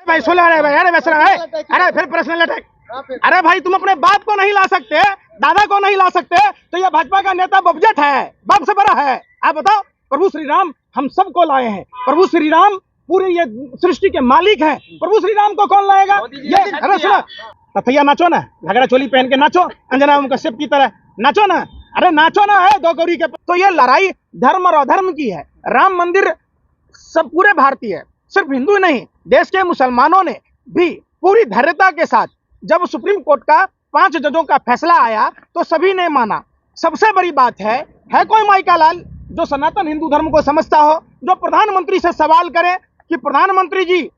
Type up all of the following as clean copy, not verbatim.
भाई सुन रहे भाई, अरे वैसे अरे फिर पर्सनल अटैक। अरे भाई तुम अपने बाप को नहीं ला सकते, दादा को नहीं ला सकते, तो ये भाजपा का नेता बबजट है, बाप से बड़ा है। आप बताओ, प्रभु श्री राम हम सबको लाए हैं, प्रभु श्री राम पूरी ये सृष्टि के मालिक हैं, प्रभु श्री राम को कौन लाएगा? ये अरे सुनो, तथैया नाचो ना, घगरा चोली पहन के नाचो, अंजना मुकश्शिफ की तरह नाचो ना, अरे नाचो ना है दो गौरी के। तो ये लड़ाई धर्म और अधर्म की है। राम मंदिर सब पूरे भारतीय, सिर्फ हिंदू नहीं, देश के मुसलमानों ने भी पूरी धैर्यता के साथ, जब सुप्रीम कोर्ट का 5 जजों का फैसला आया तो सभी ने माना। सबसे बड़ी बात है कोई माइका लाल जो सनातन हिंदू धर्म को समझता हो, जो प्रधानमंत्री से सवाल करे कि प्रधानमंत्री जी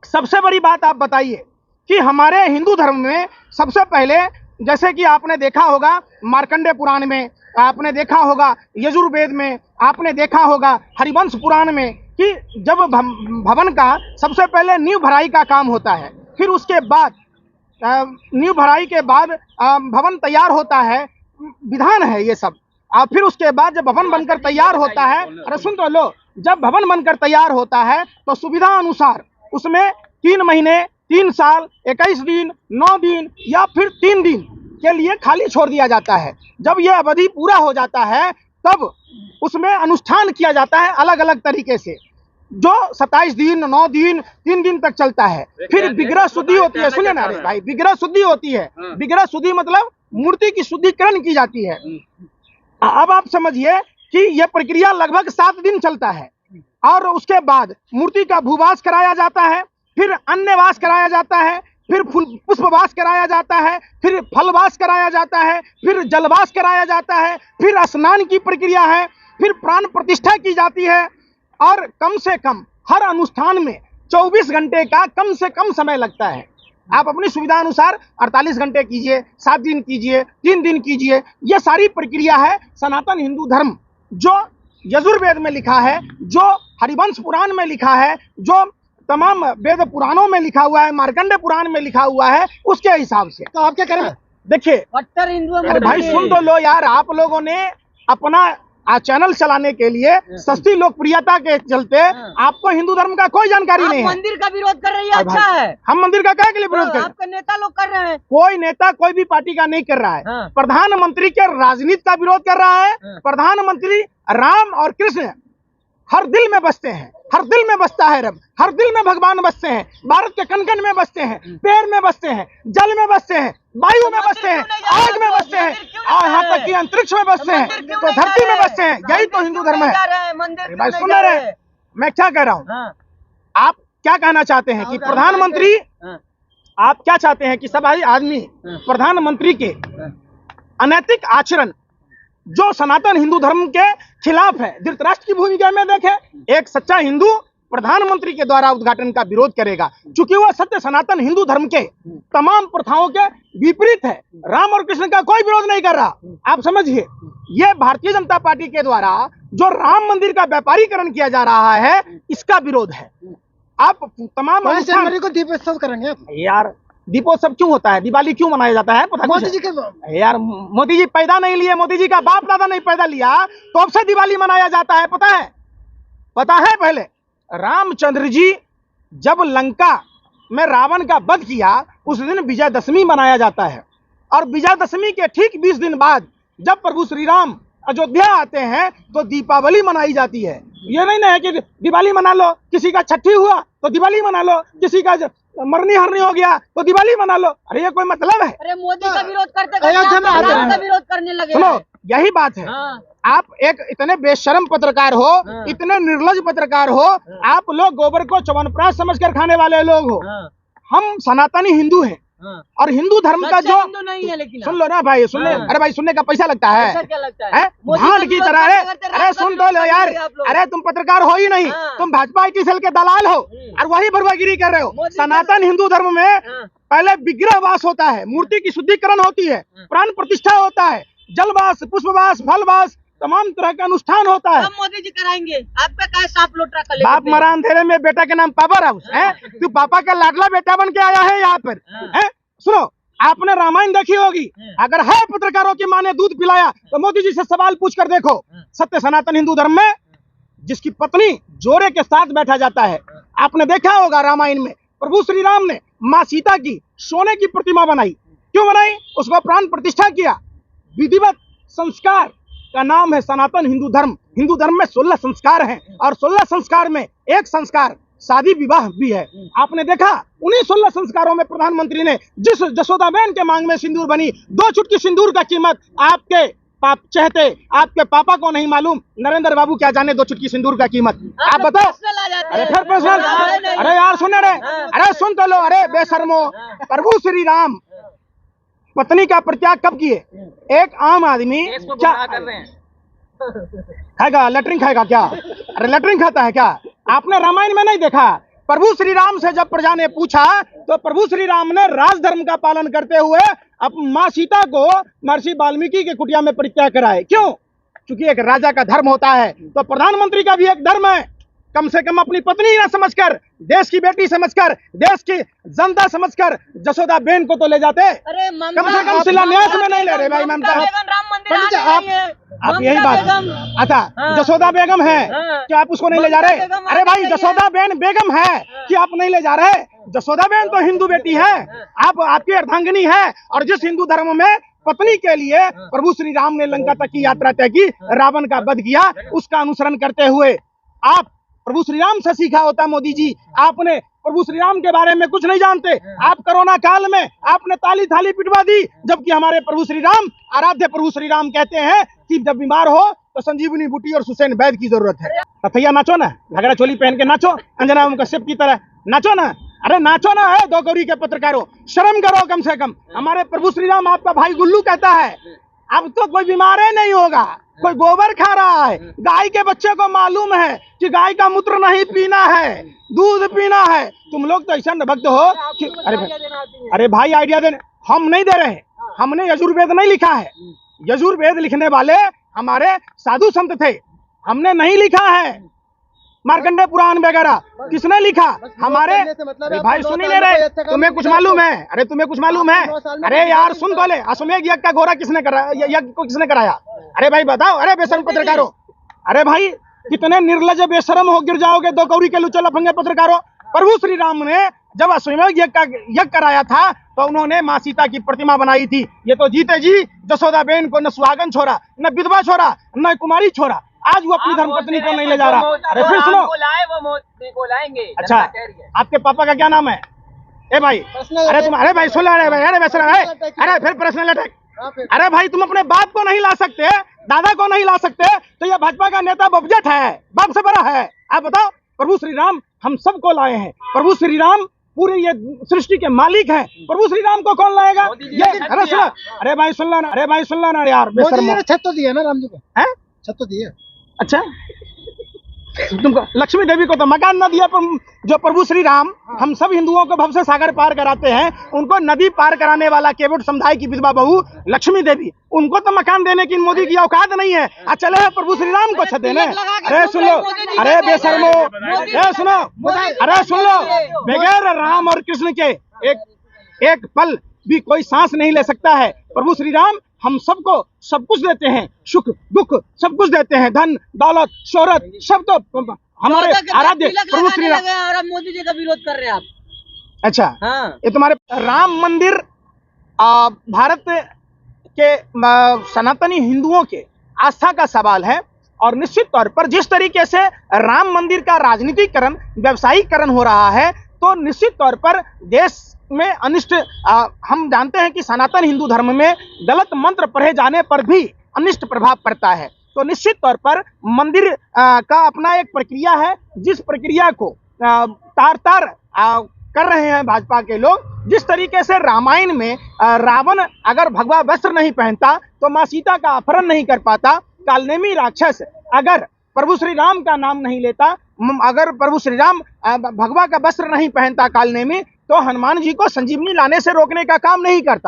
सबसे बड़ी बात आप बताइए कि हमारे हिंदू धर्म में सबसे पहले, जैसे कि आपने देखा होगा मार्कंडेय पुराण में, आपने देखा होगा यजुर्वेद में, आपने देखा होगा हरिवंश पुराण में कि जब भवन का सबसे पहले नींव भराई का काम होता है, फिर उसके बाद नींव भराई के बाद भवन तैयार होता है, विधान है ये सब। फिर उसके बाद जब भवन बनकर तैयार होता है, अरे सुन तो लो, जब भवन बनकर तैयार होता है तो सुविधा अनुसार उसमें 3 महीने, 3 साल, 21 दिन, 9 दिन या फिर 3 दिन के लिए खाली छोड़ दिया जाता है। जब यह अवधि पूरा हो जाता है तब उसमें अनुष्ठान किया जाता है अलग अलग तरीके से, जो 27 दिन, 9 दिन, 3 दिन तक चलता है। फिर विग्रह शुद्धि होती है, सुने ना रे भाई, विग्रह शुद्धि होती है। विग्रह शुद्धि मतलब मूर्ति की शुद्धिकरण की जाती है। अब आप समझिए कि यह प्रक्रिया लगभग 7 दिन चलता है, और उसके बाद मूर्ति का भूवास कराया जाता है, फिर अन्नवास कराया जाता है, फिर पुष्पवास कराया जाता है, फिर फलवास कराया जाता है, फिर जलवास कराया जाता है, फिर स्नान की प्रक्रिया है, फिर प्राण प्रतिष्ठा की जाती है, और कम से कम हर अनुष्ठान में 24 घंटे का कम से कम समय लगता है। आप अपनी सुविधा अनुसार 48 घंटे कीजिए, 7 दिन कीजिए, 3 दिन कीजिए, ये सारी प्रक्रिया है सनातन हिंदू धर्म, जो यजुर्वेद में लिखा है, जो हरिवंश पुराण में लिखा है, जो तमाम वेद पुराणों में लिखा हुआ है, मार्कंडेय पुराण में लिखा हुआ है, उसके हिसाब से। तो आप क्या करें? देखिए, अरे भाई सुन तो लो यार, आप लोगों ने अपना चैनल चलाने के लिए सस्ती लोकप्रियता के चलते आपको हिंदू धर्म का कोई जानकारी नहीं है। मंदिर का विरोध कर रही है, अच्छा है। हम मंदिर का क्या के लिए विरोध कर रहे हैं? आपके नेता लोग कर रहे हैं। कोई नेता कोई भी पार्टी का नहीं कर रहा है। प्रधानमंत्री के राजनीति का विरोध कर रहा है। प्रधानमंत्री राम और कृष्ण हर दिल में बसते हैं, हर दिल में बसता है रब, हर दिल में भगवान बसते हैं, भारत के कण कण में बसते हैं, पेड़ में बसते हैं, जल में बसते हैं, वायु में बसते हैं, आग में बसते हैं, और यहाँ तक कि अंतरिक्ष में बसते हैं, तो धरती में बसते हैं। यही तो हिंदू धर्म है। भाई सुन रहे, मैं क्या कह रहा हूँ? आप क्या कहना चाहते हैं कि प्रधानमंत्री, आप क्या चाहते हैं कि सब आदमी प्रधानमंत्री के अनैतिक आचरण जो सनातन हिंदू धर्म के खिलाफ है, धृतराष्ट्र की भूमिका में देखें, एक सच्चा हिंदू प्रधानमंत्री के द्वारा उद्घाटन का विरोध करेगा, क्योंकि वह सत्य सनातन हिंदू धर्म के तमाम प्रथाओं के विपरीत है। राम और कृष्ण का कोई विरोध नहीं कर रहा। आप समझिए, ये भारतीय जनता पार्टी के द्वारा जो राम मंदिर का व्यापारीकरण किया जा रहा है, इसका विरोध है। आप तमाम जनवरी को दीपोत्सव करेंगे यार। दीपोत्सव क्यों होता है? दिवाली क्यों मनाया जाता है? पता मोदी जी के यार, मोदी जी पैदा नहीं लिए, मोदी जी का बाप दादा नहीं पैदा लिया, तो अब से दिवाली मनाया जाता है? पता है? पता है? पहले रामचंद्र जी जब लंका में रावण का वध किया, उस दिन विजयदशमी मनाया जाता है, और विजयदशमी के ठीक 20 दिन बाद जब प्रभु श्री राम अयोध्या आते हैं तो दीपावली मनाई जाती है। ये नहीं ना है कि दिवाली मना लो, किसी का छठी हुआ तो दिवाली मना लो, किसी का मरनी हरनी हो गया तो दिवाली मना लो। अरे ये कोई मतलब है? अरे मोदी का विरोध करते का विरोध करने लगे। सुनो, यही बात है। आप एक इतने बेशर्म पत्रकार हो, इतने निर्लज पत्रकार हो, आप लोग गोबर को च्यवनप्राश समझकर खाने वाले लोग हो। हम सनातनी हिंदू हैं, और हिंदू धर्म का जो नहीं है, लेकिन सुन लो ना भाई, सुनने, अरे भाई सुनने का पैसा लगता है, क्या लगता है? भांड की तरह। अरे सुन तो लो यार, अरे तुम पत्रकार हो ही नहीं, तुम भाजपा IT सेल के दलाल हो, और वही बरवागिरी कर रहे हो। सनातन हिंदू धर्म में पहले विग्रहवास होता है, मूर्ति की शुद्धिकरण होती है, प्राण प्रतिष्ठा होता है, जलवास, पुष्पवास, फलवास, तमाम तरह का अनुष्ठान होता है। मोदी जी कराएंगे। आपका क्या सांप लोटा कर बाप मरा अंधेरे में, बेटा के नाम पावर हाउस है। तू पापा का लाडला बेटा बन के आया है यहाँ पर है? सुनो, आपने रामायण देखी होगी, अगर है पत्रकारों की माँ ने दूध पिलाया तो मोदी जी से सवाल पूछ कर देखो। सत्य सनातन हिंदू धर्म में जिसकी पत्नी जोरे के साथ बैठा जाता है, आपने देखा होगा रामायण में प्रभु श्री राम ने माँ सीता की सोने की प्रतिमा बनाई। क्यों बनाई? उसको प्राण प्रतिष्ठा किया। विधिवत संस्कार का नाम है सनातन हिंदू धर्म। हिंदू धर्म में 16 संस्कार हैं और 16 संस्कार में एक संस्कार शादी विवाह भी है। आपने देखा उन्हीं 16 संस्कारों में प्रधानमंत्री ने जिस जसोदाबेन के मांग में सिंदूर बनी, 2 चुटकी सिंदूर का कीमत आपके आपके पापा को नहीं मालूम, नरेंद्र बाबू क्या जाने 2 चुटकी सिंदूर का कीमत। आप बताओ। अरे फिर पर्सनल। अरे यार सुन रे, अरे सुन तो लो। अरे बेशर्मो, प्रभु श्री राम पत्नी का परित्याग कब किए? एक आम आदमी क्या कर रहे हैं? खाएगा लेटरिन खाएगा क्या? अरे लेटरिन खाता है क्या? आपने रामायण में नहीं देखा? प्रभु श्री राम से जब प्रजा ने पूछा तो प्रभु श्री राम ने राजधर्म का पालन करते हुए अब माँ सीता को महर्षि वाल्मीकि के कुटिया में परित्याग कराए। क्यों? क्योंकि एक राजा का धर्म होता है, तो प्रधानमंत्री का भी एक धर्म है। कम से कम अपनी पत्नी ना समझकर, देश की बेटी समझकर, देश की जनता समझकर जसोदाबेन को तो ले जाते। अरे कम से कम शिलान्यास में नहीं ले रहे भाई ममता। आप यही बात। अच्छा जसोदा बेगम है कि आप उसको नहीं ले जा रहे? अरे भाई जसोदाबेन बेगम है कि आप नहीं ले जा रहे? जसोदाबेन तो हिंदू बेटी है, आपकी अर्धांगिनी है। और जिस हिंदू धर्म में पत्नी के लिए प्रभु श्री राम ने लंका तक की यात्रा तय की, रावण का वध किया, उसका अनुसरण करते हुए आप प्रभु श्री राम से सीखा होता। मोदी जी, आपने प्रभु श्री राम के बारे में कुछ नहीं जानते। आप कोरोना काल में आपने ताली थाली पिटवा दी, जबकि हमारे प्रभु श्री राम, आराध्य प्रभु श्री राम कहते हैं कि जब बीमार हो तो संजीवनी बूटी और सुसैन वैद्य की जरूरत है। तथैया नाचो ना, घगरा चोली पहन के नाचो, अंजना कश्यप की तरह नाचो ना। अरे नाचो ना है 2 कौड़ी के पत्रकारों, शर्म करो कम से कम। हमारे प्रभु श्री राम, आपका भाई गुल्लू कहता है अब तो कोई बीमार नहीं होगा, कोई गोबर खा रहा है। गाय के बच्चे को मालूम है कि गाय का मूत्र नहीं पीना है, दूध पीना है। तुम लोग तो ऐसा भक्त हो कि अरे भाई आइडिया देने हम नहीं दे रहे। हमने यजुर्वेद नहीं लिखा है। यजुर्वेद लिखने वाले हमारे साधु संत थे, हमने नहीं लिखा है। मार्कंडेय पुराण वगैरह किसने लिखा? हमारे भाई सुन ही नहीं रहे। तुम्हें कुछ मालूम है? अरे तुम्हें कुछ मालूम है? अरे यार सुन तो ले, अश्वमेध यज्ञ का घोड़ा किसने कराया? यज्ञ को किसने कराया? अरे भाई बताओ। अरे बेशर्म पत्रकारों, अरे भाई कितने निर्लज बेशर्म हो, गिर जाओगे 2 कौड़ी के लुच्चे लफंगे पत्रकारों। प्रभु श्री राम ने जब अश्वमेध यज्ञ कराया था तो उन्होंने माँ सीता की प्रतिमा बनाई थी। ये तो जीते जी जसोदाबेन को न सुहागन छोड़ा, न विधवा छोड़ा, न कुमारी छोड़ा। आज वो अपनी धर्मपत्नी को नहीं ले जा रहा। अरे फिर सुनो, वो लाएंगे। अच्छा आपके पापा का क्या नाम है? ए भाई, अरे तुम, अरे भाई सुन लो, अरे भाई, अरे अरे फिर पर्सनल अटैक। अरे भाई तुम अपने बाप को नहीं ला सकते, दादा को नहीं ला सकते, तो ये भाजपा का नेता बबजट है, बाप से बड़ा है। आप बताओ। प्रभु श्री राम हम सबको लाए हैं। प्रभु श्री राम पूरे ये सृष्टि के मालिक हैं। प्रभु श्री राम को कौन लाएगा? ये अरे सुनो, अरे भाई सुन लो ना, अरे भाई सुन लो ना यार। छत तो दिया ना राम जी को, है छत तो दिया। अच्छा तुमको लक्ष्मी देवी को तो मकान न दिया, पर जो प्रभु श्री राम हम सब हिंदुओं को भव से सागर पार कराते हैं, उनको नदी पार कराने वाला केवट समुदाय की विधवा बहू लक्ष्मी देवी, उनको तो मकान देने की मोदी की औकात नहीं है। चले प्रभु श्री राम को छत देने। अरे सुन लो, अरे बेशर्मो, अरे सुनो, अरे सुन लो, बगैर राम और कृष्ण के एक पल भी कोई सांस नहीं ले सकता है। प्रभु श्री राम हम सबको सब कुछ देते हैं, सुख दुख सब कुछ देते हैं, धन दौलत शोहरत सब तो हमारे आराध्य प्रभु श्री राम। और अब मोदी जी का विरोध कर रहे हैं आप। अच्छा हाँ। ये तुम्हारे राम मंदिर भारत के सनातनी हिंदुओं के आस्था का सवाल है। और निश्चित तौर पर जिस तरीके से राम मंदिर का राजनीतिकरण व्यवसायीकरण हो रहा है, तो निश्चित तौर पर देश में अनिष्ट, हम जानते हैं कि सनातन हिंदू धर्म में गलत मंत्र पढ़े जाने पर भी अनिष्ट प्रभाव पड़ता है। तो निश्चित तौर पर मंदिर का अपना एक प्रक्रिया है, जिस प्रक्रिया को तार तार कर रहे हैं भाजपा के लोग। जिस तरीके से रामायण में रावण अगर भगवा वस्त्र नहीं पहनता तो माँ सीता का अपहरण नहीं कर पाता, कालनेमी राक्षस अगर प्रभु श्री राम का नाम नहीं लेता, अगर प्रभु श्री राम भगवा का वस्त्र नहीं पहनता कालनेमी, तो हनुमान जी को संजीवनी लाने से रोकने का काम नहीं करता।